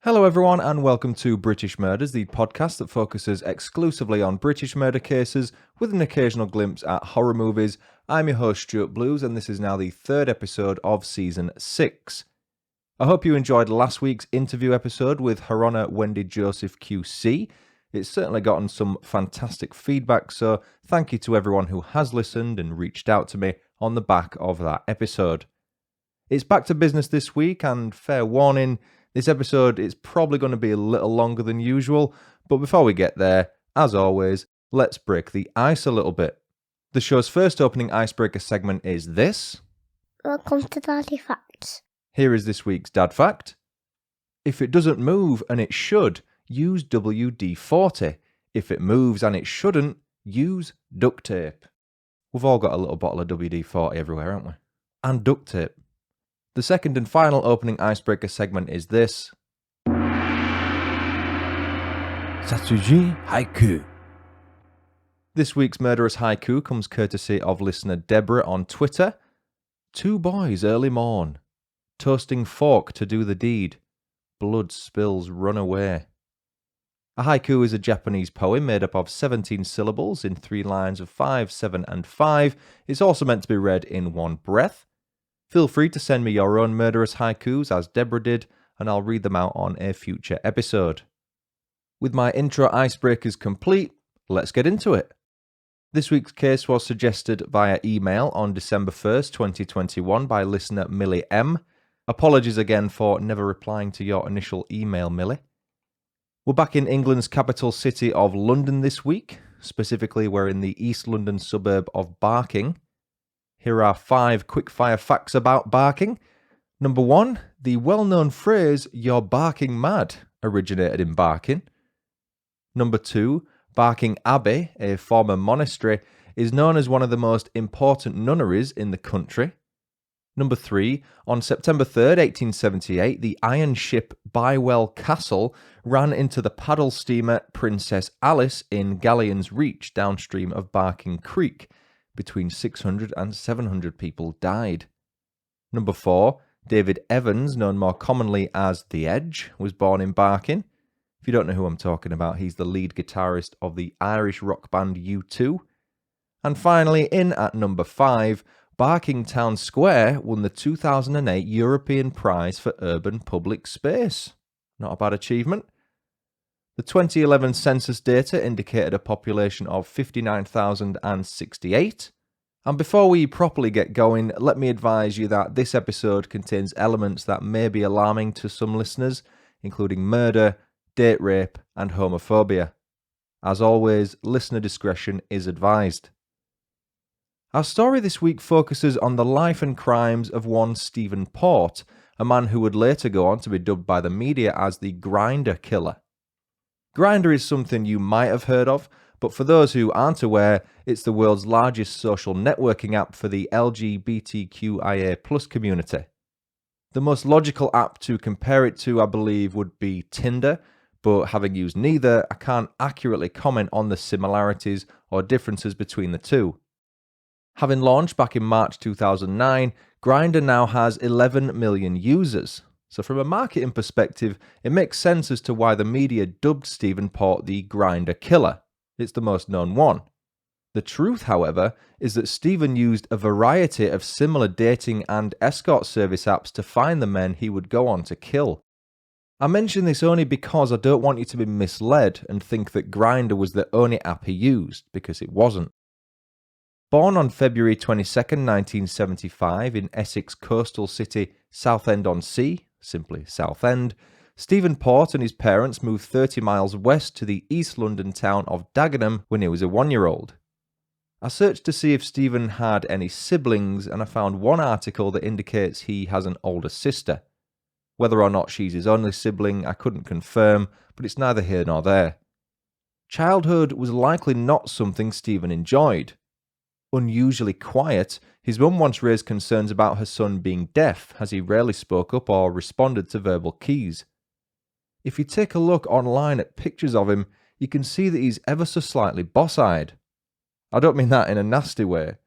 Hello everyone and welcome to British Murders, the podcast that focuses exclusively on British murder cases with an occasional glimpse at horror movies. I'm your host Stuart Blues and this is now the third episode of Season 6. I hope you enjoyed last week's interview episode with Her Honour Wendy Joseph QC. It's certainly gotten some fantastic feedback, so thank you to everyone who has listened and reached out to me on the back of that episode. It's back to business this week and fair warning, this episode is probably going to be a little longer than usual, but before we get there, as always, let's break the ice a little bit. The show's first opening icebreaker segment is this. Welcome to Daddy Facts. Here is this week's Dad Fact. If it doesn't move and it should, use WD-40. If it moves and it shouldn't, use duct tape. We've all got a little bottle of WD-40 everywhere, haven't we? And duct tape. The second and final opening icebreaker segment is this. Satsuji Haiku. This week's murderous haiku comes courtesy of listener Deborah on Twitter. 2 boys early morn, toasting fork to do the deed. Blood spills run away. A haiku is a Japanese poem made up of 17 syllables in 3 lines of 5, 7 and 5. It's also meant to be read in one breath. Feel free to send me your own murderous haikus as Deborah did, and I'll read them out on a future episode. With my intro icebreakers complete, let's get into it. This week's case was suggested via email on December 1st, 2021 by listener Millie M. Apologies again for never replying to your initial email, Millie. We're back in England's capital city of London this week. Specifically, we're in the East London suburb of Barking. Here are 5 quick-fire facts about Barking. Number 1, the well-known phrase, "you're barking mad," originated in Barking. Number 2, Barking Abbey, a former monastery, is known as one of the most important nunneries in the country. Number 3, on September 3rd, 1878, the iron ship Bywell Castle ran into the paddle steamer Princess Alice in Galleon's Reach downstream of Barking Creek. Between 600 and 700 people died. Number 4, David Evans, known more commonly as The Edge, was born in Barking. If you don't know who I'm talking about, he's the lead guitarist of the Irish rock band U2. And finally, in at number 5, Barking Town Square won the 2008 European Prize for Urban Public Space. Not a bad achievement. The 2011 census data indicated a population of 59,068. And before we properly get going, let me advise you that this episode contains elements that may be alarming to some listeners, including murder, date rape, and homophobia. As always, listener discretion is advised. Our story this week focuses on the life and crimes of one Stephen Port, a man who would later go on to be dubbed by the media as the Grindr Killer. Grindr is something you might have heard of, but for those who aren't aware, it's the world's largest social networking app for the LGBTQIA+ community. The most logical app to compare it to, I believe, would be Tinder, but having used neither, I can't accurately comment on the similarities or differences between the two. Having launched back in March 2009, Grindr now has 11 million users. So from a marketing perspective, it makes sense as to why the media dubbed Stephen Port the Grindr Killer. It's the most known one. The truth, however, is that Stephen used a variety of similar dating and escort service apps to find the men he would go on to kill. I mention this only because I don't want you to be misled and think that Grindr was the only app he used, because it wasn't. Born on February 22nd, 1975 in Essex coastal city Southend-on-Sea, simply Southend, Stephen Port and his parents moved 30 miles west to the East London town of Dagenham when he was a 1-year-old. I searched to see if Stephen had any siblings and I found one article that indicates he has an older sister. Whether or not she's his only sibling, I couldn't confirm, but it's neither here nor there. Childhood was likely not something Stephen enjoyed. Unusually quiet, his mum once raised concerns about her son being deaf as he rarely spoke up or responded to verbal keys. If you take a look online at pictures of him, you can see that he's ever so slightly boss-eyed. I don't mean that in a nasty way.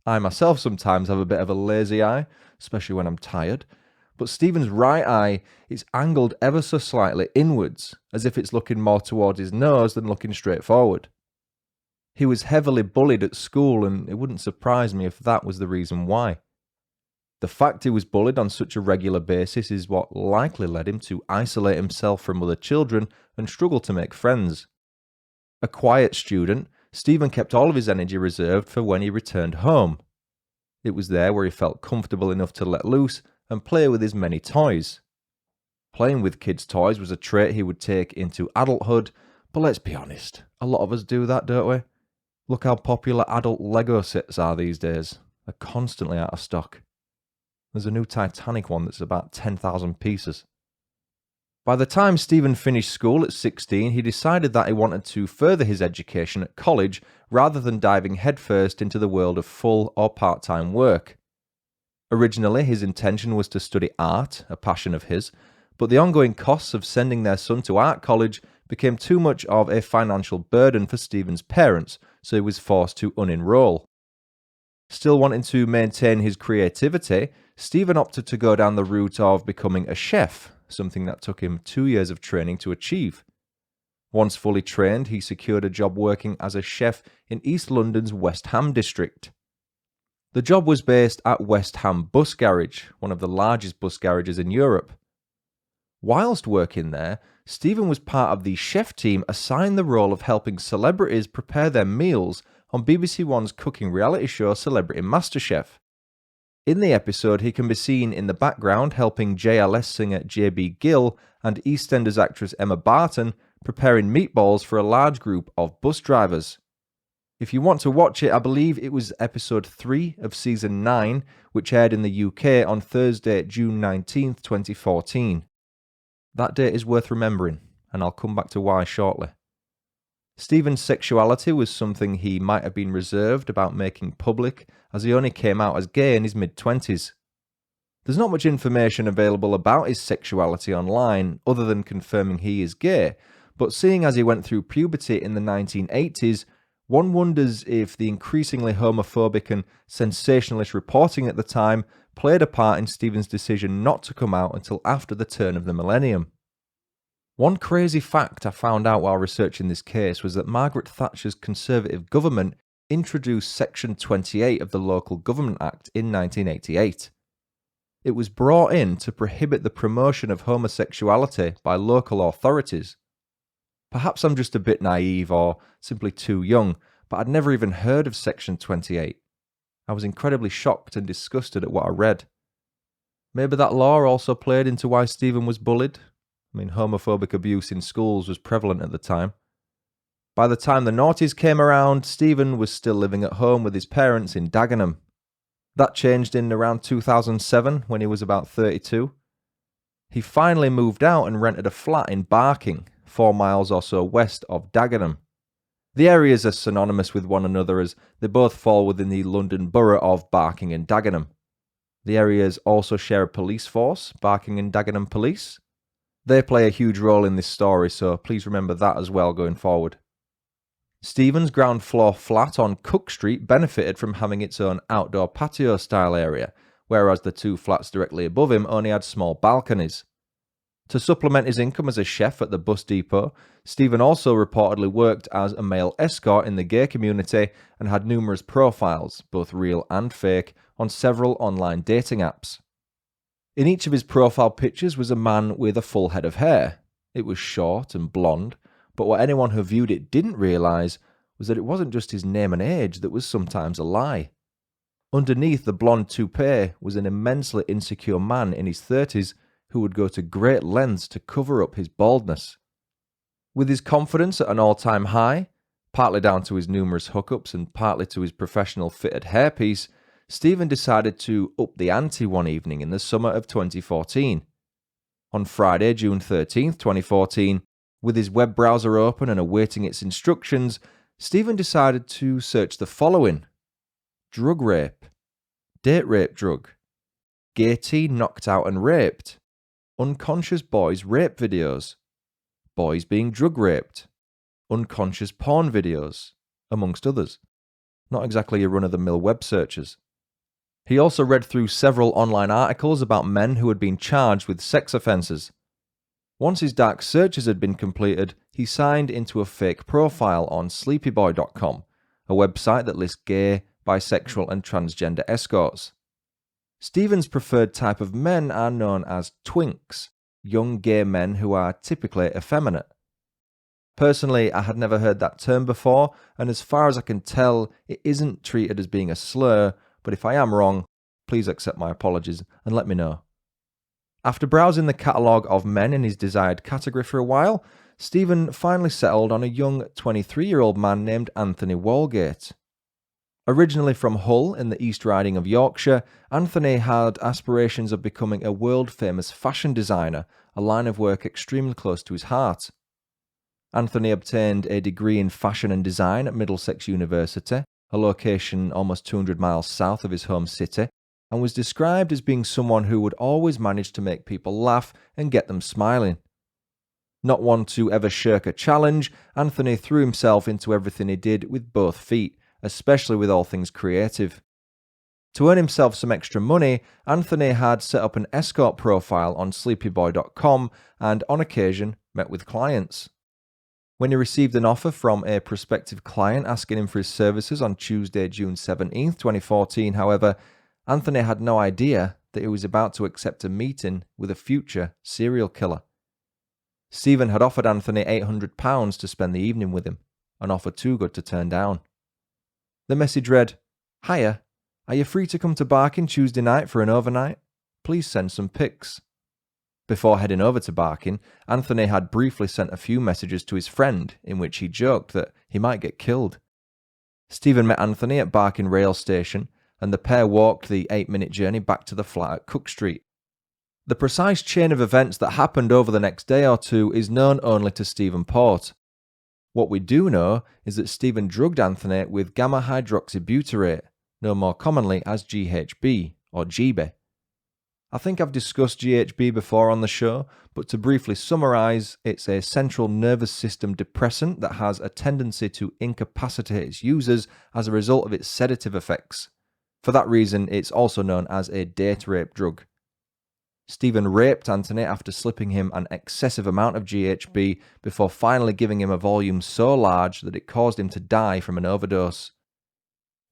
I myself sometimes have a bit of a lazy eye, especially when I'm tired, but Stephen's right eye is angled ever so slightly inwards, as if it's looking more towards his nose than looking straight forward. He was heavily bullied at school, and it wouldn't surprise me if that was the reason why. The fact he was bullied on such a regular basis is what likely led him to isolate himself from other children and struggle to make friends. A quiet student, Stephen kept all of his energy reserved for when he returned home. It was there where he felt comfortable enough to let loose and play with his many toys. Playing with kids' toys was a trait he would take into adulthood, but let's be honest, a lot of us do that, don't we? Look how popular adult Lego sets are these days. They're constantly out of stock. There's a new Titanic one that's about 10,000 pieces. By the time Stephen finished school at 16, he decided that he wanted to further his education at college rather than diving headfirst into the world of full or part-time work. Originally, his intention was to study art, a passion of his, but the ongoing costs of sending their son to art college became too much of a financial burden for Stephen's parents, so he was forced to unenroll. Still wanting to maintain his creativity, Stephen opted to go down the route of becoming a chef, something that took him 2 years of training to achieve. Once fully trained, he secured a job working as a chef in East London's West Ham district. The job was based at West Ham Bus Garage, one of the largest bus garages in Europe. Whilst working there, Stephen was part of the chef team assigned the role of helping celebrities prepare their meals on BBC One's cooking reality show Celebrity MasterChef. In the episode, he can be seen in the background helping JLS singer JB Gill and EastEnders actress Emma Barton preparing meatballs for a large group of bus drivers. If you want to watch it, I believe it was episode 3 of season 9, which aired in the UK on Thursday, June 19th, 2014. That date is worth remembering, and I'll come back to why shortly. Stephen's sexuality was something he might have been reserved about making public, as he only came out as gay in his mid-20s. There's not much information available about his sexuality online, other than confirming he is gay, but seeing as he went through puberty in the 1980s, one wonders if the increasingly homophobic and sensationalist reporting at the time played a part in Stephen's decision not to come out until after the turn of the millennium. One crazy fact I found out while researching this case was that Margaret Thatcher's Conservative government introduced Section 28 of the Local Government Act in 1988. It was brought in to prohibit the promotion of homosexuality by local authorities. Perhaps I'm just a bit naive or simply too young, but I'd never even heard of Section 28. I was incredibly shocked and disgusted at what I read. Maybe that law also played into why Stephen was bullied. I mean, homophobic abuse in schools was prevalent at the time. By the time the noughties came around, Stephen was still living at home with his parents in Dagenham. That changed in around 2007 when he was about 32. He finally moved out and rented a flat in Barking, 4 miles or so west of Dagenham. The areas are synonymous with one another as they both fall within the London borough of Barking and Dagenham. The areas also share a police force, Barking and Dagenham Police. They play a huge role in this story, so please remember that as well going forward. Stephen's ground floor flat on Cook Street benefited from having its own outdoor patio style area, whereas the 2 flats directly above him only had small balconies. To supplement his income as a chef at the bus depot, Stephen also reportedly worked as a male escort in the gay community and had numerous profiles, both real and fake, on several online dating apps. In each of his profile pictures was a man with a full head of hair. It was short and blonde, but what anyone who viewed it didn't realise was that it wasn't just his name and age that was sometimes a lie. Underneath the blonde toupee was an immensely insecure man in his 30s who would go to great lengths to cover up his baldness. With his confidence at an all-time high, partly down to his numerous hookups and partly to his professional fitted hairpiece, Stephen decided to up the ante one evening in the summer of 2014. On Friday, June 13th, 2014, with his web browser open and awaiting its instructions, Stephen decided to search the following: drug rape, date rape drug, gay teen knocked out and raped, unconscious boys rape videos, boys being drug raped, unconscious porn videos, amongst others. Not exactly your run-of-the-mill web searches. He also read through several online articles about men who had been charged with sex offences. Once his dark searches had been completed, he signed into a fake profile on sleepyboy.com, a website that lists gay, bisexual and transgender escorts. Stephen's preferred type of men are known as twinks, young gay men who are typically effeminate. Personally, I had never heard that term before, and as far as I can tell, it isn't treated as being a slur, but if I am wrong, please accept my apologies and let me know. After browsing the catalogue of men in his desired category for a while, Stephen finally settled on a young 23-year-old man named Anthony Walgate. Originally from Hull in the East Riding of Yorkshire, Anthony had aspirations of becoming a world-famous fashion designer, a line of work extremely close to his heart. Anthony obtained a degree in fashion and design at Middlesex University, a location almost 200 miles south of his home city, and was described as being someone who would always manage to make people laugh and get them smiling. Not one to ever shirk a challenge, Anthony threw himself into everything he did with both feet, especially with all things creative. To earn himself some extra money, Anthony had set up an escort profile on sleepyboy.com and on occasion met with clients. When he received an offer from a prospective client asking him for his services on Tuesday, June 17, 2014, however, Anthony had no idea that he was about to accept a meeting with a future serial killer. Stephen had offered Anthony £800 to spend the evening with him, an offer too good to turn down. The message read, "Hiya, are you free to come to Barking Tuesday night for an overnight? Please send some pics." Before heading over to Barking, Anthony had briefly sent a few messages to his friend in which he joked that he might get killed. Stephen met Anthony at Barking rail station, and the pair walked the 8-minute journey back to the flat at Cook Street. The precise chain of events that happened over the next day or two is known only to Stephen Port. What we do know is that Stephen drugged Anthony with gamma-hydroxybutyrate, known more commonly as GHB or GB. I think I've discussed GHB before on the show, but to briefly summarise, it's a central nervous system depressant that has a tendency to incapacitate its users as a result of its sedative effects. For that reason, it's also known as a date rape drug. Stephen raped Anthony after slipping him an excessive amount of GHB before finally giving him a volume so large that it caused him to die from an overdose.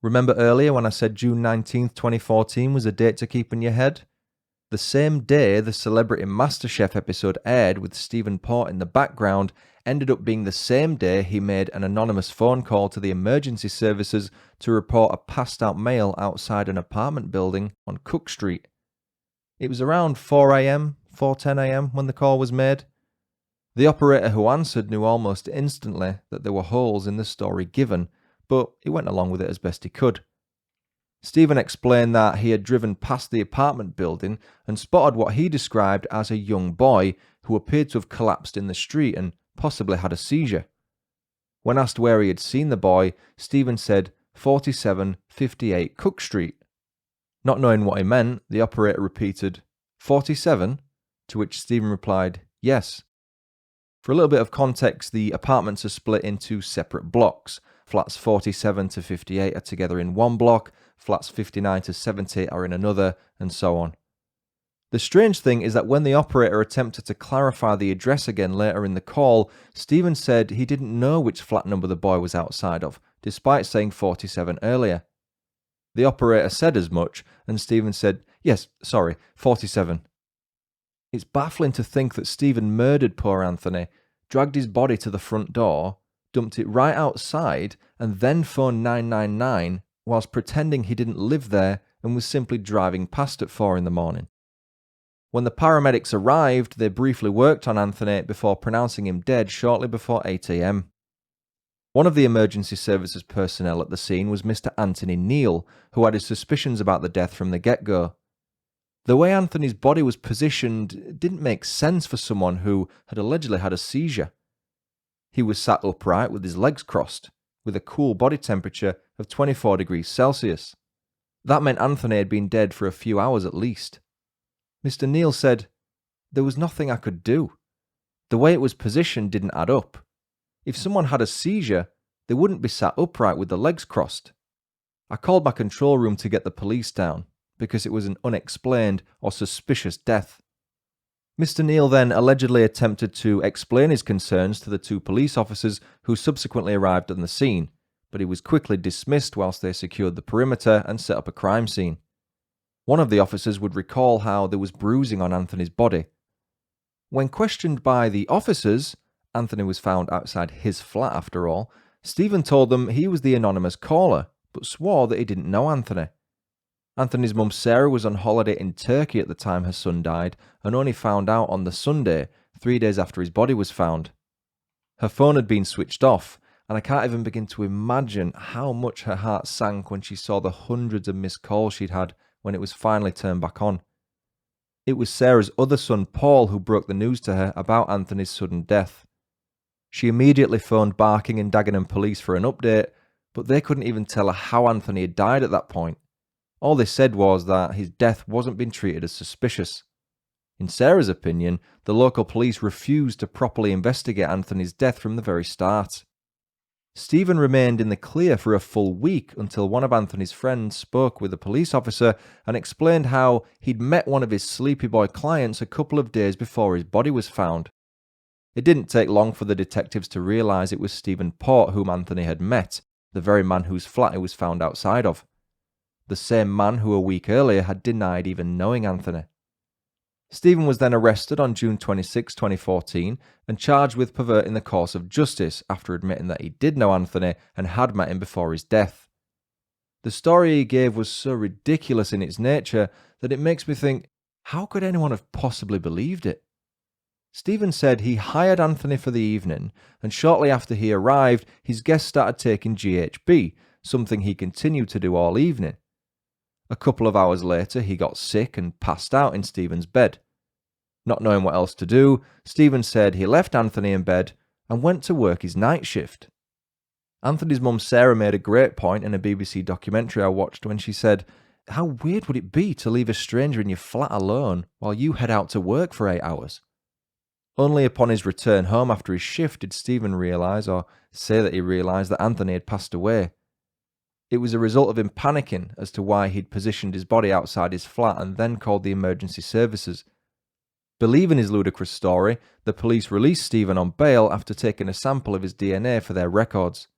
Remember earlier when I said June 19th, 2014 was a date to keep in your head? The same day the Celebrity MasterChef episode aired with Stephen Port in the background ended up being the same day he made an anonymous phone call to the emergency services to report a passed out male outside an apartment building on Cook Street. It was around 4 a.m, 4:10 a.m. when the call was made. The operator who answered knew almost instantly that there were holes in the story given, but he went along with it as best he could. Stephen explained that he had driven past the apartment building and spotted what he described as a young boy who appeared to have collapsed in the street and possibly had a seizure. When asked where he had seen the boy, Stephen said 4758 Cook Street. Not knowing what he meant, the operator repeated, 47? To which Stephen replied, yes. For a little bit of context, the apartments are split into separate blocks. Flats 47 to 58 are together in one block, flats 59 to 70 are in another, and so on. The strange thing is that when the operator attempted to clarify the address again later in the call, Stephen said he didn't know which flat number the boy was outside of, despite saying 47 earlier. The operator said as much, and Stephen said, yes, sorry, 47. It's baffling to think that Stephen murdered poor Anthony, dragged his body to the front door, dumped it right outside, and then phoned 999 whilst pretending he didn't live there and was simply driving past at 4 in the morning. When the paramedics arrived, they briefly worked on Anthony before pronouncing him dead shortly before 8 a.m. One of the emergency services personnel at the scene was Mr Anthony Neal, who had his suspicions about the death from the get-go. The way Anthony's body was positioned didn't make sense for someone who had allegedly had a seizure. He was sat upright with his legs crossed, with a cool body temperature of 24 degrees Celsius. That meant Anthony had been dead for a few hours at least. Mr Neal said, there was nothing I could do. The way it was positioned didn't add up. If someone had a seizure, they wouldn't be sat upright with the legs crossed. I called my control room to get the police down. because it was an unexplained or suspicious death. Mr. Neal then allegedly attempted to explain his concerns to the two police officers who subsequently arrived on the scene, but he was quickly dismissed whilst they secured the perimeter and set up a crime scene. One of the officers would recall how there was bruising on Anthony's body. When questioned by the officers, Anthony was found outside his flat after all, Stephen told them he was the anonymous caller, but swore that he didn't know Anthony. Anthony's mum Sarah was on holiday in Turkey at the time her son died and only found out on the Sunday, 3 days after his body was found. Her phone had been switched off, and I can't even begin to imagine how much her heart sank when she saw the hundreds of missed calls she'd had when it was finally turned back on. It was Sarah's other son Paul who broke the news to her about Anthony's sudden death. She immediately phoned Barking and Dagenham police for an update, but they couldn't even tell her how Anthony had died at that point. All they said was that his death wasn't being treated as suspicious. In Sarah's opinion, the local police refused to properly investigate Anthony's death from the very start. Stephen remained in the clear for a full week until one of Anthony's friends spoke with a police officer and explained how he'd met one of his sleepy boy clients a couple of days before his body was found. It didn't take long for the detectives to realise it was Stephen Port whom Anthony had met, the very man whose flat he was found outside of. The same man who a week earlier had denied even knowing Anthony. Stephen was then arrested on June 26, 2014 and charged with perverting the course of justice after admitting that he did know Anthony and had met him before his death. The story he gave was so ridiculous in its nature that it makes me think, how could anyone have possibly believed it? Stephen said he hired Anthony for the evening, and shortly after he arrived, his guests started taking GHB, something he continued to do all evening. A couple of hours later, he got sick and passed out in Stephen's bed. Not knowing what else to do, Stephen said he left Anthony in bed and went to work his night shift. Anthony's mum Sarah made a great point in a BBC documentary I watched when she said, "How weird would it be to leave a stranger in your flat alone while you head out to work for 8 hours?" Only upon his return home after his shift did Stephen realise, or say that he realised, that Anthony had passed away. It was a result of him panicking as to why he'd positioned his body outside his flat and then called the emergency services. Believing his ludicrous story, the police released Stephen on bail after taking a sample of his DNA for their records.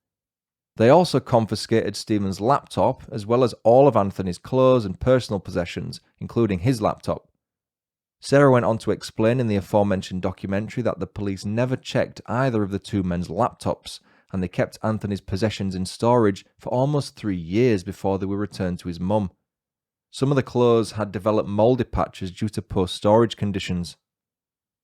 They also confiscated Stephen's laptop as well as all of Anthony's clothes and personal possessions, including his laptop. Sarah went on to explain in the aforementioned documentary that the police never checked either of the two men's laptops, and they kept Anthony's possessions in storage for almost 3 years before they were returned to his mum. Some of the clothes had developed mouldy patches due to poor storage conditions.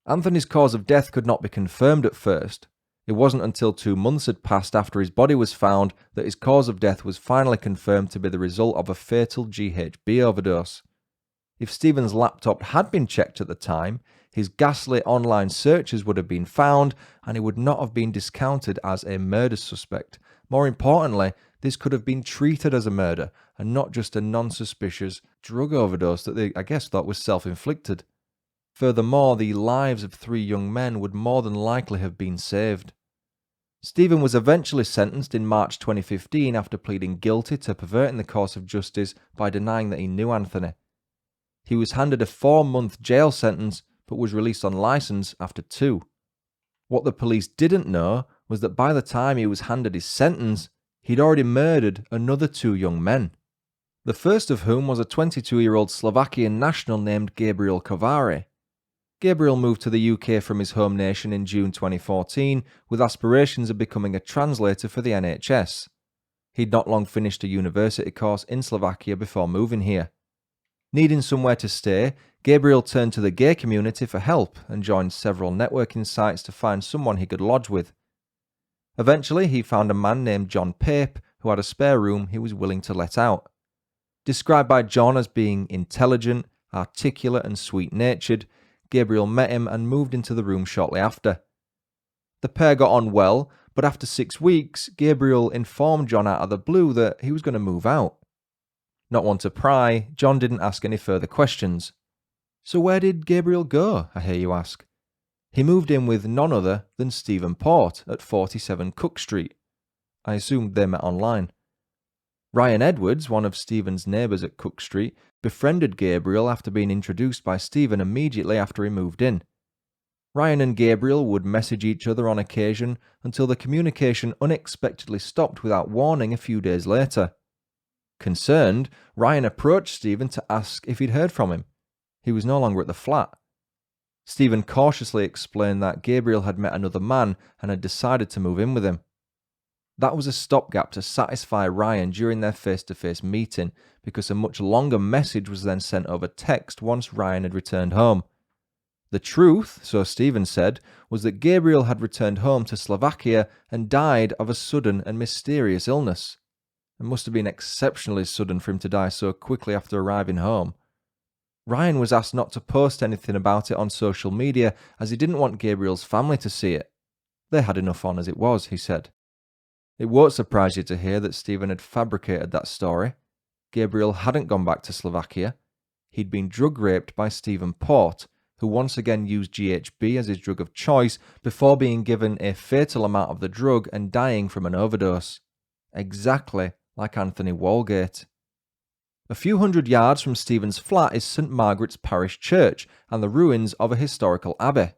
Anthony's cause of death could not be confirmed at first. It wasn't until 2 months had passed after his body was found that his cause of death was finally confirmed to be the result of a fatal GHB overdose. If Stephen's laptop had been checked at the time, his ghastly online searches would have been found and he would not have been discounted as a murder suspect. More importantly, this could have been treated as a murder and not just a non-suspicious drug overdose that they, I guess, thought was self-inflicted. Furthermore, the lives of 3 young men would more than likely have been saved. Stephen was eventually sentenced in March 2015 after pleading guilty to perverting the course of justice by denying that he knew Anthony. He was handed a 4-month jail sentence but was released on licence after 2. What the police didn't know was that by the time he was handed his sentence, he'd already murdered another 2 young men. The first of whom was a 22-year-old Slovakian national named Gabriel Kovari. Gabriel moved to the UK from his home nation in June 2014 with aspirations of becoming a translator for the NHS. He'd not long finished a university course in Slovakia before moving here. Needing somewhere to stay, Gabriel turned to the gay community for help and joined several networking sites to find someone he could lodge with. Eventually, he found a man named John Pape who had a spare room he was willing to let out. Described by John as being intelligent, articulate and sweet-natured, Gabriel met him and moved into the room shortly after. The pair got on well, but after 6 weeks, Gabriel informed John out of the blue that he was going to move out. Not one to pry, John didn't ask any further questions. So where did Gabriel go, I hear you ask? He moved in with none other than Stephen Port at 47 Cook Street. I assumed they met online. Ryan Edwards, one of Stephen's neighbours at Cook Street, befriended Gabriel after being introduced by Stephen immediately after he moved in. Ryan and Gabriel would message each other on occasion until the communication unexpectedly stopped without warning a few days later. Concerned, Ryan approached Stephen to ask if he'd heard from him. He was no longer at the flat. Stephen cautiously explained that Gabriel had met another man and had decided to move in with him. That was a stopgap to satisfy Ryan during their face-to-face meeting, because a much longer message was then sent over text once Ryan had returned home. The truth, so Stephen said, was that Gabriel had returned home to Slovakia and died of a sudden and mysterious illness. It must have been exceptionally sudden for him to die so quickly after arriving home. Ryan was asked not to post anything about it on social media as he didn't want Gabriel's family to see it. They had enough on as it was, he said. It won't surprise you to hear that Stephen had fabricated that story. Gabriel hadn't gone back to Slovakia. He'd been drug raped by Stephen Port, who once again used GHB as his drug of choice before being given a fatal amount of the drug and dying from an overdose. Exactly like Anthony Walgate. A few hundred yards from Stephen's flat is St Margaret's Parish Church and the ruins of a historical abbey.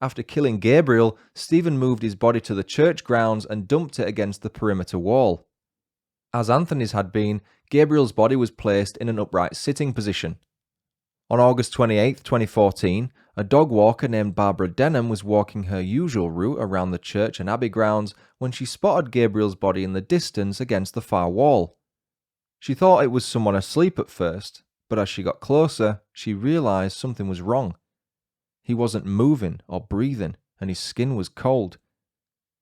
After killing Gabriel, Stephen moved his body to the church grounds and dumped it against the perimeter wall. As Anthony's had been, Gabriel's body was placed in an upright sitting position. On August 28, 2014, a dog walker named Barbara Denham was walking her usual route around the church and abbey grounds when she spotted Gabriel's body in the distance against the far wall. She thought it was someone asleep at first, but as she got closer, she realised something was wrong. He wasn't moving or breathing, and his skin was cold.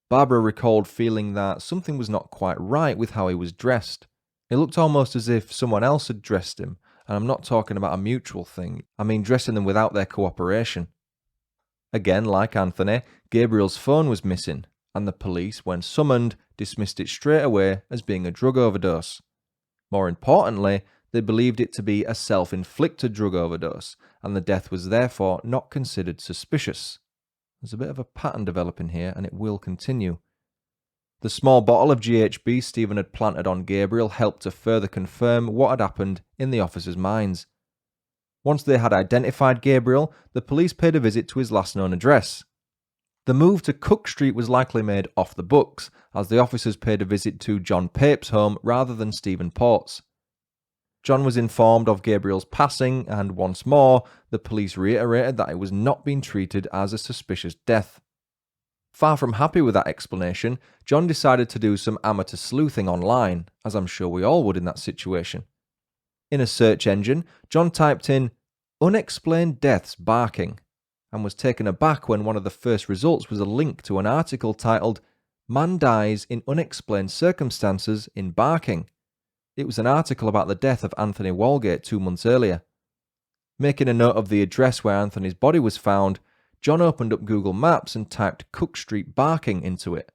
Barbara recalled feeling that something was not quite right with how he was dressed. It looked almost as if someone else had dressed him, and I'm not talking about a mutual thing, I mean dressing them without their cooperation. Again, like Anthony, Gabriel's phone was missing, and the police, when summoned, dismissed it straight away as being a drug overdose. More importantly, they believed it to be a self-inflicted drug overdose, and the death was therefore not considered suspicious. There's a bit of a pattern developing here, and it will continue. The small bottle of GHB Stephen had planted on Gabriel helped to further confirm what had happened in the officers' minds. Once they had identified Gabriel, the police paid a visit to his last known address. The move to Cook Street was likely made off the books, as the officers paid a visit to John Pape's home rather than Stephen Port's. John was informed of Gabriel's passing, and once more, the police reiterated that it was not being treated as a suspicious death. Far from happy with that explanation, John decided to do some amateur sleuthing online, as I'm sure we all would in that situation. In a search engine, John typed in "unexplained deaths barking," and was taken aback when one of the first results was a link to an article titled "Man Dies in Unexplained Circumstances in Barking." It was an article about the death of Anthony Walgate 2 months earlier. Making a note of the address where Anthony's body was found, John opened up Google Maps and typed Cook Street Barking into it.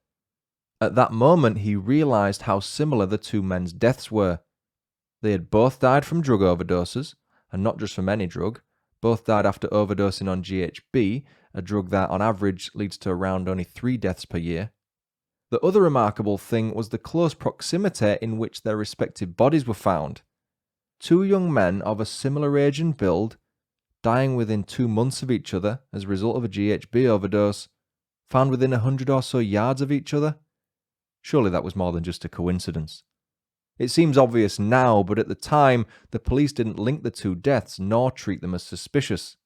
At that moment, he realised how similar the two men's deaths were. They had both died from drug overdoses, and not just from any drug. Both died after overdosing on GHB, a drug that on average leads to around only 3 deaths per year. The other remarkable thing was the close proximity in which their respective bodies were found. 2 young men of a similar age and build, dying within 2 months of each other as a result of a GHB overdose, found within 100 or so yards of each other. Surely that was more than just a coincidence. It seems obvious now, but at the time, the police didn't link the 2 deaths nor treat them as suspicious.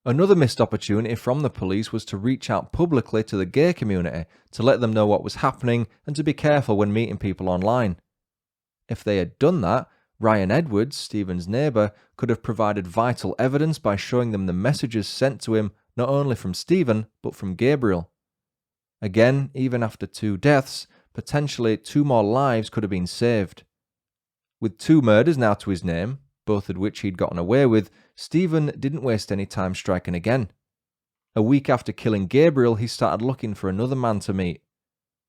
Another missed opportunity from the police was to reach out publicly to the gay community to let them know what was happening and to be careful when meeting people online. If they had done that, Ryan Edwards, Stephen's neighbour, could have provided vital evidence by showing them the messages sent to him not only from Stephen, but from Gabriel. Again, even after 2 deaths, potentially 2 more lives could have been saved. With 2 murders now to his name, both of which he'd gotten away with, Stephen didn't waste any time striking again. A week after killing Gabriel, he started looking for another man to meet.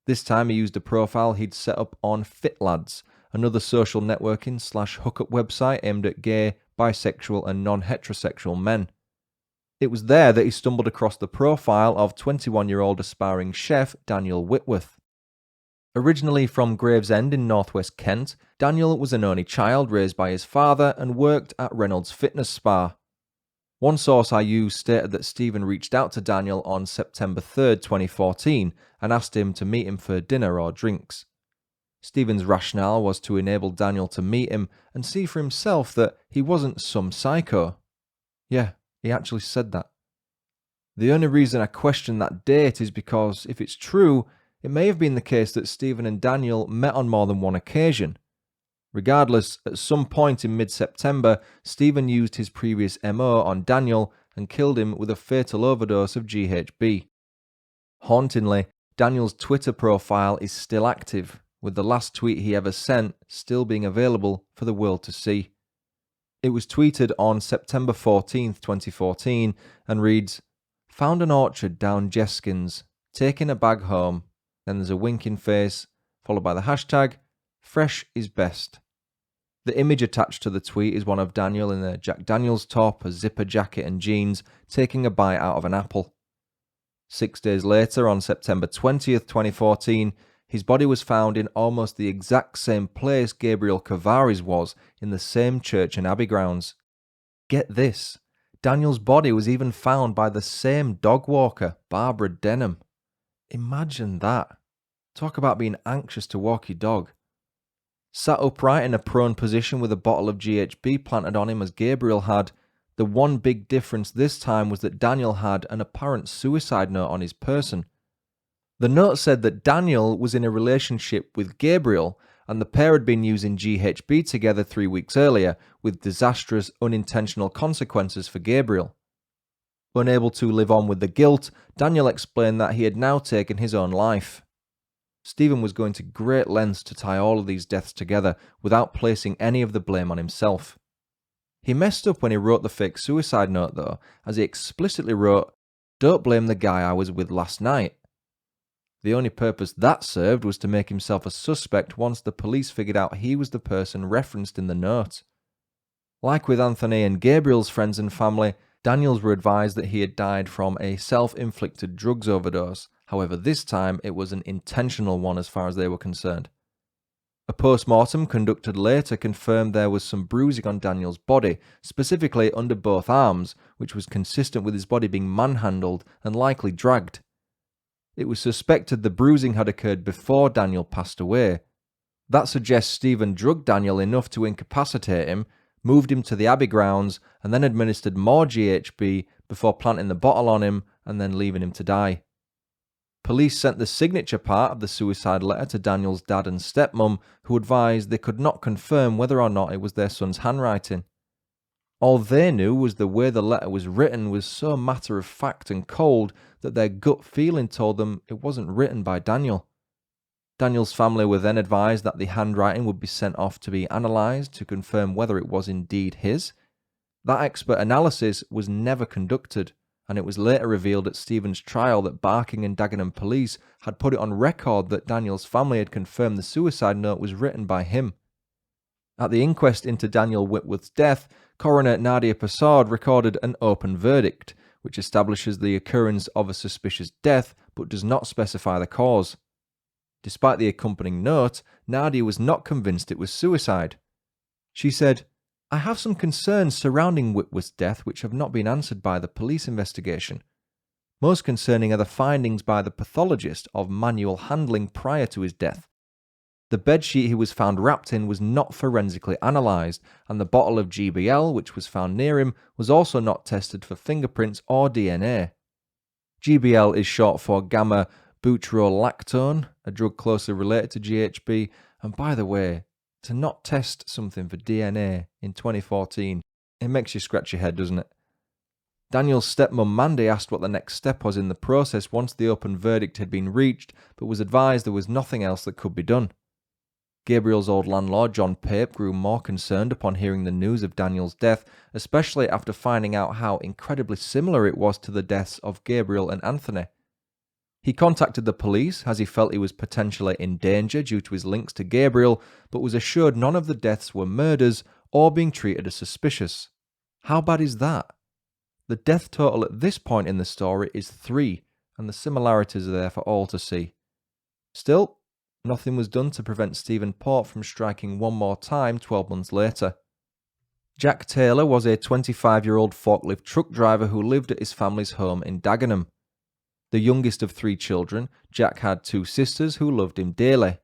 This time he used a profile he'd set up on FitLads, another social networking/hookup website aimed at gay, bisexual and non-heterosexual men. It was there that he stumbled across the profile of 21-year-old aspiring chef Daniel Whitworth. Originally from Gravesend in northwest Kent, Daniel was an only child raised by his father and worked at Reynolds Fitness Spa. One source I used stated that Stephen reached out to Daniel on September 3rd, 2014 and asked him to meet him for dinner or drinks. Stephen's rationale was to enable Daniel to meet him and see for himself that he wasn't some psycho. Yeah, he actually said that. The only reason I question that date is because, if it's true, it may have been the case that Stephen and Daniel met on more than one occasion. Regardless, at some point in mid-September, Stephen used his previous MO on Daniel and killed him with a fatal overdose of GHB. Hauntingly, Daniel's Twitter profile is still active, with the last tweet he ever sent still being available for the world to see. It was tweeted on September 14th, 2014, and reads, "Found an orchard down Jeskins, taking a bag home." Then there's a winking face, followed by the hashtag, "Fresh is best." The image attached to the tweet is one of Daniel in a Jack Daniels top, a zipper jacket and jeans, taking a bite out of an apple. 6 days later, on September 20th, 2014, his body was found in almost the exact same place Gabriel Kovari's was, in the same church and abbey grounds. Get this, Daniel's body was even found by the same dog walker, Barbara Denham. Imagine that. Talk about being anxious to walk your dog. Sat upright in a prone position with a bottle of GHB planted on him as Gabriel had, the one big difference this time was that Daniel had an apparent suicide note on his person. The note said that Daniel was in a relationship with Gabriel and the pair had been using GHB together 3 weeks earlier, with disastrous unintentional consequences for Gabriel. Unable to live on with the guilt, Daniel explained that he had now taken his own life. Stephen was going to great lengths to tie all of these deaths together without placing any of the blame on himself. He messed up when he wrote the fake suicide note though, as he explicitly wrote, "Don't blame the guy I was with last night." The only purpose that served was to make himself a suspect once the police figured out he was the person referenced in the note. Like with Anthony and Gabriel's friends and family, Daniels were advised that he had died from a self-inflicted drugs overdose. However, this time it was an intentional one as far as they were concerned. A post-mortem conducted later confirmed there was some bruising on Daniel's body, specifically under both arms, which was consistent with his body being manhandled and likely dragged. It was suspected the bruising had occurred before Daniel passed away. That suggests Stephen drugged Daniel enough to incapacitate him, moved him to the abbey grounds, and then administered more GHB before planting the bottle on him and then leaving him to die. Police sent the signature part of the suicide letter to Daniel's dad and stepmom, who advised they could not confirm whether or not it was their son's handwriting. All they knew was the way the letter was written was so matter-of-fact and cold that their gut feeling told them it wasn't written by Daniel. Daniel's family were then advised that the handwriting would be sent off to be analysed to confirm whether it was indeed his. That expert analysis was never conducted, and it was later revealed at Stephen's trial that Barking and Dagenham police had put it on record that Daniel's family had confirmed the suicide note was written by him. At the inquest into Daniel Whitworth's death, coroner Nadia Persaud recorded an open verdict, which establishes the occurrence of a suspicious death but does not specify the cause. Despite the accompanying note, Nadia was not convinced it was suicide. She said, "I have some concerns surrounding Whitworth's death which have not been answered by the police investigation. Most concerning are the findings by the pathologist of manual handling prior to his death. The bedsheet he was found wrapped in was not forensically analysed, and the bottle of GBL, which was found near him, was also not tested for fingerprints or DNA. GBL is short for gamma-butyrolactone, a drug closely related to GHB, and by the way, to not test something for DNA in 2014, it makes you scratch your head, doesn't it?" Daniel's stepmom Mandy asked what the next step was in the process once the open verdict had been reached, but was advised there was nothing else that could be done. Gabriel's old landlord, John Pape, grew more concerned upon hearing the news of Daniel's death, especially after finding out how incredibly similar it was to the deaths of Gabriel and Anthony. He contacted the police as he felt he was potentially in danger due to his links to Gabriel, but was assured none of the deaths were murders or being treated as suspicious. How bad is that? The death total at this point in the story is 3, and the similarities are there for all to see. Still, Nothing was done to prevent Stephen Port from striking one more time 12 months later. Jack Taylor was a 25-year-old forklift truck driver who lived at his family's home in Dagenham. The youngest of 3 children, Jack had 2 sisters who loved him dearly.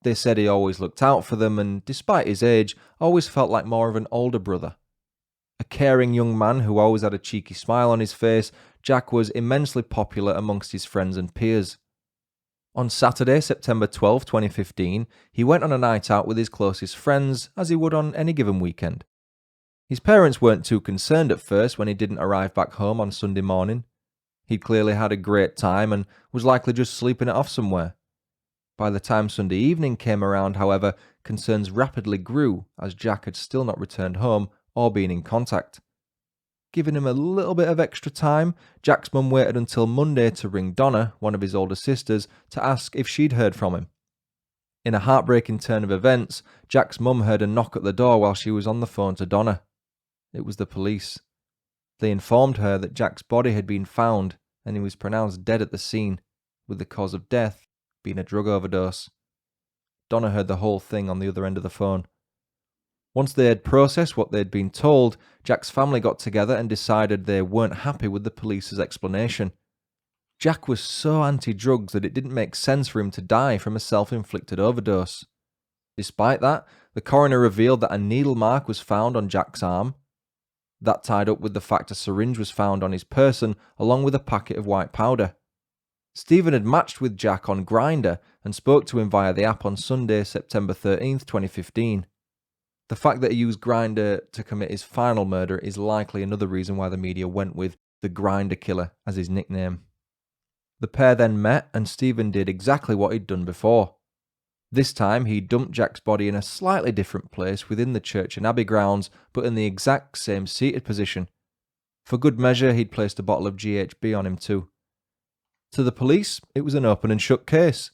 They said he always looked out for them and, despite his age, always felt like more of an older brother. A caring young man who always had a cheeky smile on his face, Jack was immensely popular amongst his friends and peers. On Saturday, September 12, 2015, he went on a night out with his closest friends, as he would on any given weekend. His parents weren't too concerned at first when he didn't arrive back home on Sunday morning. He'd clearly had a great time and was likely just sleeping it off somewhere. By the time Sunday evening came around, however, concerns rapidly grew as Jack had still not returned home or been in contact. Giving him a little bit of extra time, Jack's mum waited until Monday to ring Donna, one of his older sisters, to ask if she'd heard from him. In a heartbreaking turn of events, Jack's mum heard a knock at the door while she was on the phone to Donna. It was the police. They informed her that Jack's body had been found and he was pronounced dead at the scene, with the cause of death being a drug overdose. Donna heard the whole thing on the other end of the phone. Once they had processed what they'd been told, Jack's family got together and decided they weren't happy with the police's explanation. Jack was so anti-drugs that it didn't make sense for him to die from a self-inflicted overdose. Despite that, the coroner revealed that a needle mark was found on Jack's arm. That tied up with the fact a syringe was found on his person, along with a packet of white powder. Stephen had matched with Jack on Grindr and spoke to him via the app on Sunday, September 13th, 2015. The fact that he used Grindr to commit his final murder is likely another reason why the media went with the Grindr Killer as his nickname. The pair then met and Stephen did exactly what he'd done before. This time he dumped Jack's body in a slightly different place within the church and abbey grounds, but in the exact same seated position. For good measure, he'd placed a bottle of GHB on him too. To the police, it was an open and shut case.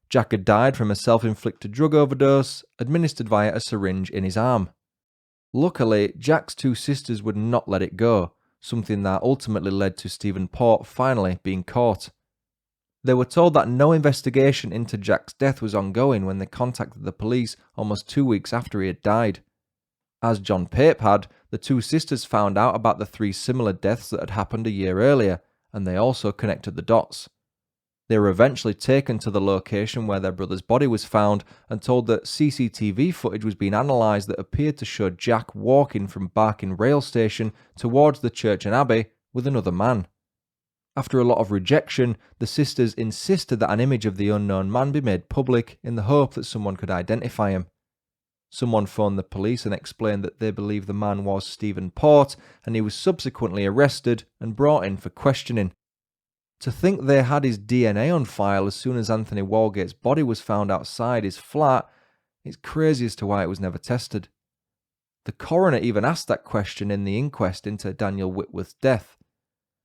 Jack had died from a self-inflicted drug overdose, administered via a syringe in his arm. Luckily, Jack's 2 sisters would not let it go, something that ultimately led to Stephen Port finally being caught. They were told that no investigation into Jack's death was ongoing when they contacted the police almost 2 weeks after he had died. As John Pape had, the 2 sisters found out about the 3 similar deaths that had happened a year earlier, and they also connected the dots. They were eventually taken to the location where their brother's body was found and told that CCTV footage was being analysed that appeared to show Jack walking from Barking rail station towards the church and abbey with another man. After a lot of rejection, the sisters insisted that an image of the unknown man be made public in the hope that someone could identify him. Someone phoned the police and explained that they believed the man was Stephen Port, and he was subsequently arrested and brought in for questioning. To think they had his DNA on file as soon as Anthony Walgate's body was found outside his flat, it's crazy as to why it was never tested. The coroner even asked that question in the inquest into Daniel Whitworth's death.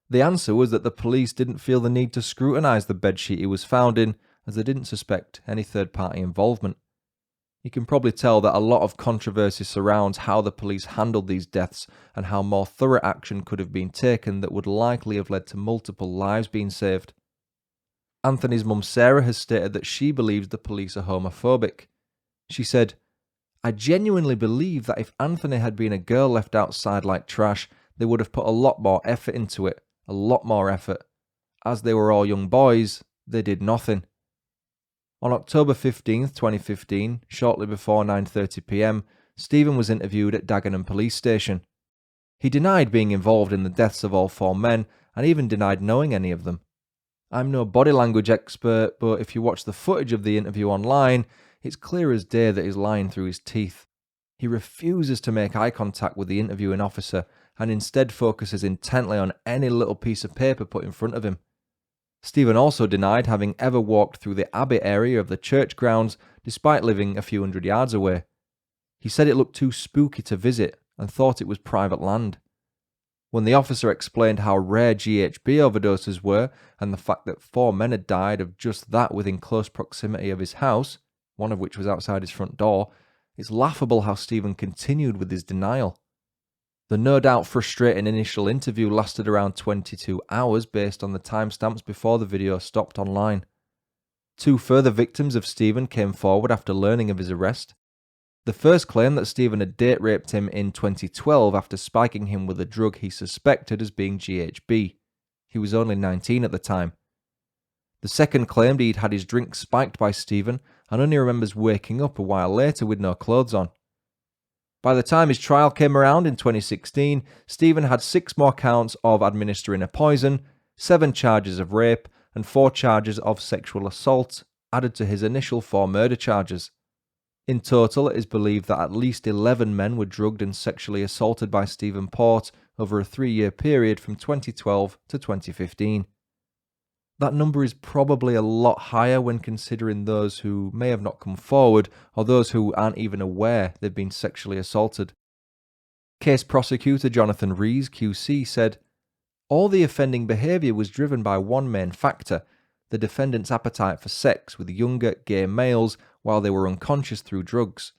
The answer was that the police didn't feel the need to scrutinise the bedsheet he was found in, as they didn't suspect any third-party involvement. You can probably tell that a lot of controversy surrounds how the police handled these deaths and how more thorough action could have been taken that would likely have led to multiple lives being saved. Anthony's mum Sarah has stated that she believes the police are homophobic. She said, "I genuinely believe that if Anthony had been a girl left outside like trash, they would have put a lot more effort into it, a lot more effort. As they were all young boys, they did nothing." On October 15th, 2015, shortly before 9:30 p.m, Stephen was interviewed at Dagenham Police Station. He denied being involved in the deaths of all 4 men and even denied knowing any of them. I'm no body language expert, but if you watch the footage of the interview online, it's clear as day that he's lying through his teeth. He refuses to make eye contact with the interviewing officer and instead focuses intently on any little piece of paper put in front of him. Stephen also denied having ever walked through the abbey area of the church grounds, despite living a few hundred yards away. He said it looked too spooky to visit and thought it was private land. When the officer explained how rare GHB overdoses were and the fact that 4 men had died of just that within close proximity of his house, one of which was outside his front door, it's laughable how Stephen continued with his denial. The no doubt frustrating initial interview lasted around 22 hours based on the timestamps before the video stopped online. 2 further victims of Stephen came forward after learning of his arrest. The first claimed that Stephen had date raped him in 2012 after spiking him with a drug he suspected as being GHB. He was only 19 at the time. The second claimed he'd had his drink spiked by Stephen and only remembers waking up a while later with no clothes on. By the time his trial came around in 2016, Stephen had 6 more counts of administering a poison, 7 charges of rape, and 4 charges of sexual assault added to his initial 4 murder charges. In total, it is believed that at least 11 men were drugged and sexually assaulted by Stephen Port over a 3-year period from 2012 to 2015. That number is probably a lot higher when considering those who may have not come forward or those who aren't even aware they've been sexually assaulted. Case prosecutor Jonathan Rees, QC, said, "All the offending behaviour was driven by one main factor, the defendant's appetite for sex with younger gay males while they were unconscious through drugs.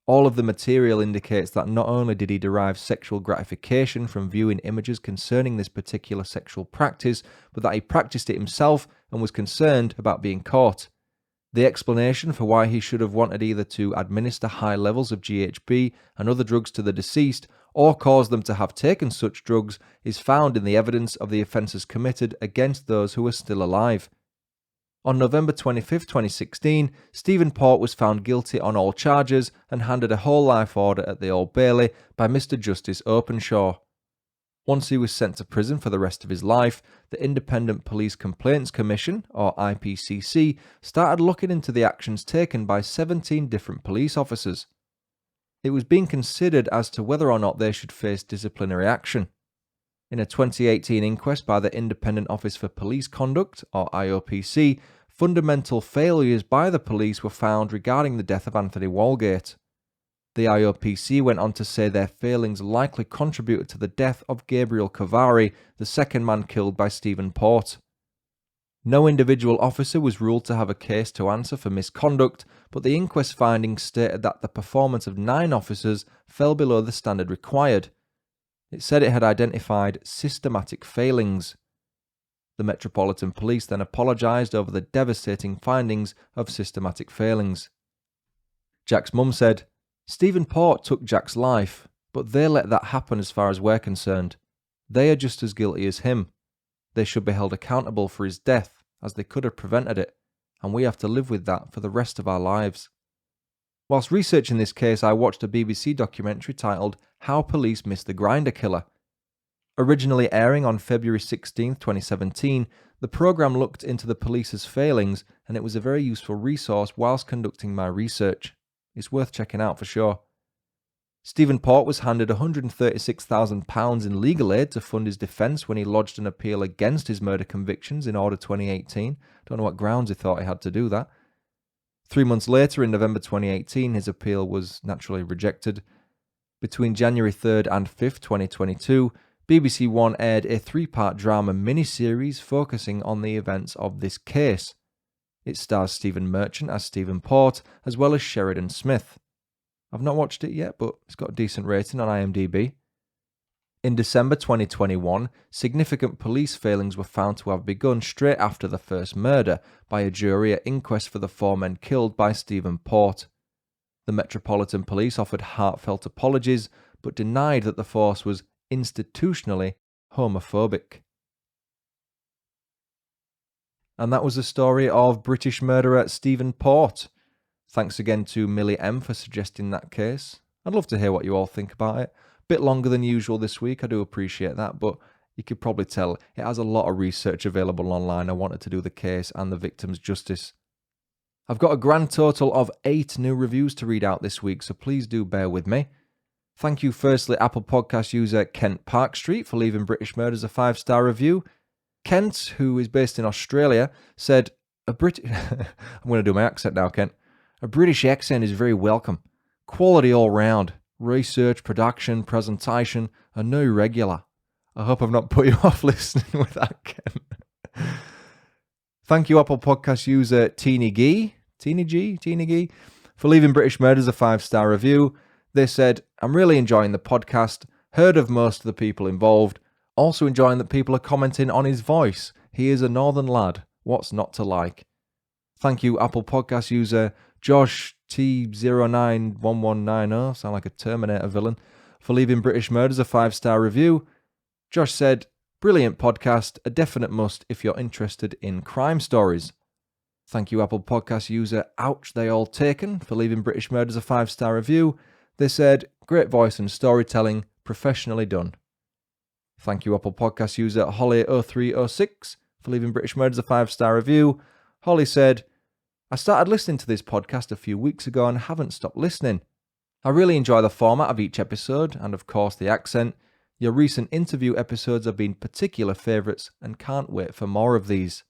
All of the material indicates that not only did he derive sexual gratification from viewing images concerning this particular sexual practice, but that he practiced it himself and was concerned about being caught. The explanation for why he should have wanted either to administer high levels of GHB and other drugs to the deceased or cause them to have taken such drugs is found in the evidence of the offences committed against those who are still alive." On November 25, 2016, Stephen Port was found guilty on all charges and handed a whole life order at the Old Bailey by Mr Justice Openshaw. Once he was sent to prison for the rest of his life, the Independent Police Complaints Commission, or IPCC, started looking into the actions taken by 17 different police officers. It was being considered as to whether or not they should face disciplinary action. In a 2018 inquest by the Independent Office for Police Conduct, or IOPC, fundamental failures by the police were found regarding the death of Anthony Walgate. The IOPC went on to say their failings likely contributed to the death of Gabriel Kovari, the second man killed by Stephen Port. No individual officer was ruled to have a case to answer for misconduct, but the inquest findings stated that the performance of 9 officers fell below the standard required. It said it had identified systematic failings. The Metropolitan Police then apologised over the devastating findings of systematic failings. Jack's mum said, "Stephen Port took Jack's life, but they let that happen as far as we're concerned. They are just as guilty as him. They should be held accountable for his death, as they could have prevented it, and we have to live with that for the rest of our lives." Whilst researching this case, I watched a BBC documentary titled How Police Missed the Grinder Killer. Originally airing on February 16, 2017, the programme looked into the police's failings, and it was a very useful resource whilst conducting my research. It's worth checking out for sure. Stephen Port was handed £136,000 in legal aid to fund his defence when he lodged an appeal against his murder convictions in Order 2018. Don't know what grounds he thought he had to do that. 3 months later, in November 2018, his appeal was naturally rejected. Between January 3rd and 5th, 2022, BBC One aired a 3-part drama miniseries focusing on the events of this case. It stars Stephen Merchant as Stephen Port, as well as Sheridan Smith. I've not watched it yet, but it's got a decent rating on IMDb. In December 2021, significant police failings were found to have begun straight after the first murder by a jury at inquest for the 4 men killed by Stephen Port. The Metropolitan Police offered heartfelt apologies, but denied that the force was institutionally homophobic. And that was the story of British murderer Stephen Port. Thanks again to Millie M for suggesting that case. I'd love to hear what you all think about it. Bit longer than usual this week, I do appreciate that, but you could probably tell it has a lot of research available online. I wanted to do the case and the victims justice. I've got a grand total of 8 new reviews to read out this week, so please do bear with me. Thank you firstly Apple Podcast user Kent Parkstreet for leaving British Murders a 5-star review. Kent, who is based in Australia, said, I'm going to do my accent now, Kent. "A British accent is very welcome. Quality all round. Research, production, presentation, a new regular." I hope I've not put you off listening with that, Kent. Thank you Apple Podcast user Teeny Gee, for leaving British Murders a 5-star review. They said, "I'm really enjoying the podcast, heard of most of the people involved, also enjoying that people are commenting on his voice. He is a northern lad, what's not to like?" Thank you, Apple Podcast user Josh T091190, sound like a Terminator villain, for leaving British Murders a 5-star review. Josh said, brilliant podcast, a definite must if you're interested in crime stories. Thank you, Apple Podcast user Ouch They All Taken, for leaving British Murders a 5-star review. They said, great voice and storytelling, professionally done. Thank you, Apple Podcast user Holly0306, for leaving British Murders a 5-star review. Holly said, I started listening to this podcast a few weeks ago and haven't stopped listening. I really enjoy the format of each episode and, of course, the accent. Your recent interview episodes have been particular favourites and can't wait for more of these.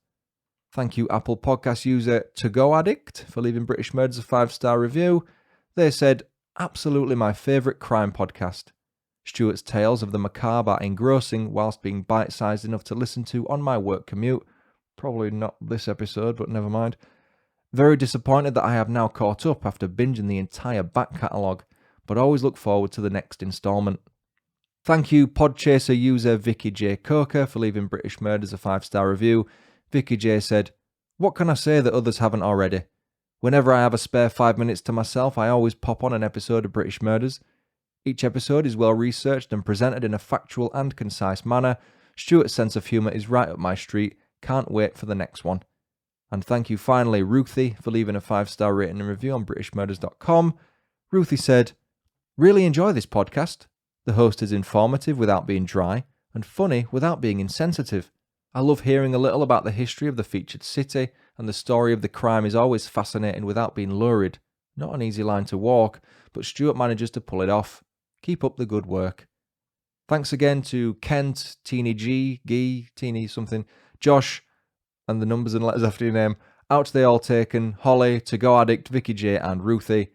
Thank you, Apple Podcast user To Go Addict, for leaving British Murders a 5-star review. They said, absolutely my favourite crime podcast. Stuart's tales of the macabre are engrossing whilst being bite-sized enough to listen to on my work commute. Probably not this episode, but never mind. Very disappointed that I have now caught up after binging the entire back catalogue, but always look forward to the next instalment. Thank you, Podchaser user Vicky J. Coker, for leaving British Murders a 5-star review. Vicky J said, what can I say that others haven't already? Whenever I have a spare 5 minutes to myself, I always pop on an episode of British Murders. Each episode is well researched and presented in a factual and concise manner. Stuart's sense of humour is right up my street. Can't wait for the next one. And thank you finally, Ruthie, for leaving a 5-star rating and review on BritishMurders.com. Ruthie said, really enjoy this podcast. The host is informative without being dry and funny without being insensitive. I love hearing a little about the history of the featured city, and the story of the crime is always fascinating without being lurid. Not an easy line to walk, but Stuart manages to pull it off. Keep up the good work. Thanks again to Kent, Teeny G, Teeny something, Josh, and the numbers and letters after your name, Out They All Taken, Holly, To Go Addict, Vicky J, and Ruthie.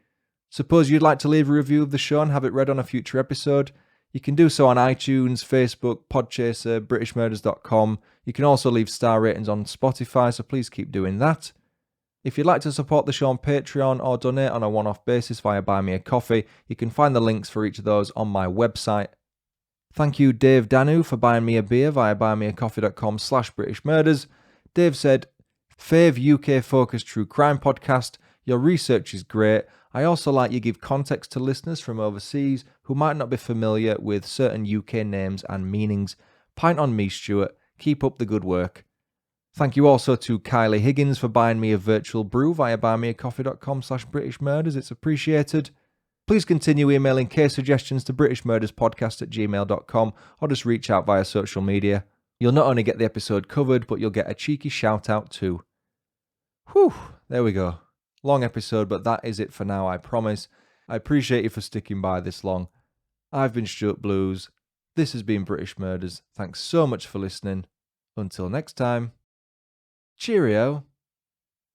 Suppose you'd like to leave a review of the show and have it read on a future episode? You can do so on iTunes, Facebook, Podchaser, BritishMurders.com. You can also leave star ratings on Spotify, so please keep doing that. If you'd like to support the show on Patreon or donate on a one-off basis via Buy Me a Coffee, you can find the links for each of those on my website. Thank you, Dave Danu, for buying me a beer via buymeacoffee.com/BritishMurders. Dave said, fave UK-focused true crime podcast. Your research is great. I also like you give context to listeners from overseas who might not be familiar with certain UK names and meanings. Pint on me, Stuart. Keep up the good work. Thank you also to Kylie Higgins for buying me a virtual brew via buymeacoffee.com/BritishMurders. It's appreciated. Please continue emailing case suggestions to britishmurderspodcast@gmail.com or just reach out via social media. You'll not only get the episode covered, but you'll get a cheeky shout out too. Whew, there we go. Long episode, but that is it for now, I promise. I appreciate you for sticking by this long. I've been Stuart Blues. This has been British Murders. Thanks so much for listening. Until next time. Cheerio.